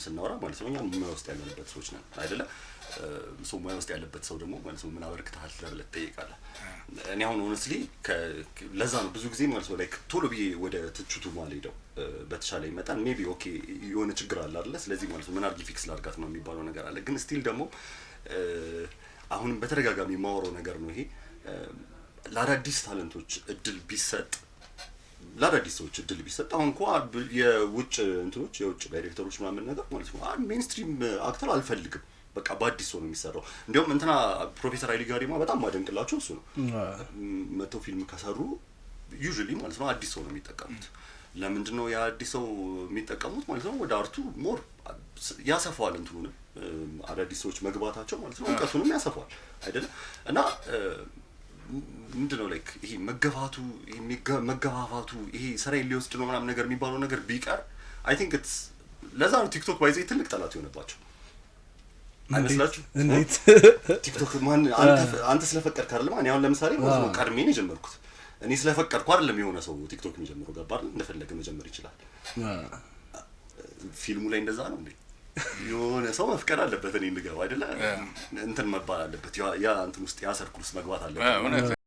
ስናወራ ማለት ነው እኛ ሙያ ውስጥ ያለንበት ሰዎች ነን አይደለ ሰው ሙያ ውስጥ ያለበት ሰው ደግሞ ማለት ነው ምን አበርክተሃል ለብለህ ትጠይቃለህ እኔ አሁን ሆነስሊ ለዛ ነው ብዙ ጊዜ ማለት ነው ላይክ ቶሎ ብዬ ወደ ትችቱ ማለት ሄደው በተሻለ ይመጣል ሜቢ ኦኬ የሆነ ችግር አለ አይደለ ስለዚህ ማለት ነው ምን አድርጊ ፊክስ ላድርጋት ነው የሚባለው ነገር አለ ግን ስቲል ደግሞ አሁንም በተደጋጋሚ ማወራው ነገር ነው ይሄ ለአዳዲስ ታለንቶች እድል ቢሰጥ ለአዳዲስ ሰዎች እድል ቢሰጥ አሁን እንኳን የውጭ እንትኖች የውጭ ዳይሬክተሮች ምናምን ነገር ማለት ነው ሜንስትሪም አክተር አልፈልግም በቃ በአዲስ ሰው ነው የሚሰራው እንዴውም እንትና ፕሮፌሰር አይሊ ጋሪማ በጣም ማደንቅላቸው እሱ ነው መቶ ፊልም ከሰሩ ዩዥሊ ማለት ነው አዲስ ሰው ነው የሚጠቀሙት ለምንድን ነው የአዲስ ሰው የሚጠቀሙት ማለት ነው ወደ አርቱ ሞር ያሰፋዋል እንትኑን አዳዲስ ሰዎች መግባታቸው ማለት ነው እውቀቱንም ያሰፋዋል አይደል እና ምንድነው ላይክ ይሄ መገፋፋቱ ይሄ ስራዬን ሊወስድ ነው ምናምን ነገር የሚባለው ነገር ቢቀር አይ ቲንክ ኢትስ ለዛ ነው ቲክቶክ ባይዘይ ትልቅ ጠላት የሆነባቸው አይመስላችሁ እንዴት ቲክቶክ ማን አንተ ስለፈቀድክ አይደለም እኔ አሁን ለምሳሌ ማለት ነው ቀድሜ ነው የጀመርኩት እኔ ስለፈቀድኩ አይደለም የሆነ ሰው ቲክቶክ የሚጀምረው ገባር እንደፈለገ መጀመር ይችላል ፊልሙ ላይ እንደዛ ነው እንዴ የሆነ ሰው መፍቀድ አለበት እኔ እንገባ አይደለ እንትን መባል አለበት ያ እንትን ውስጥ ያ ሰርክል ውስጥ መግባት አለበት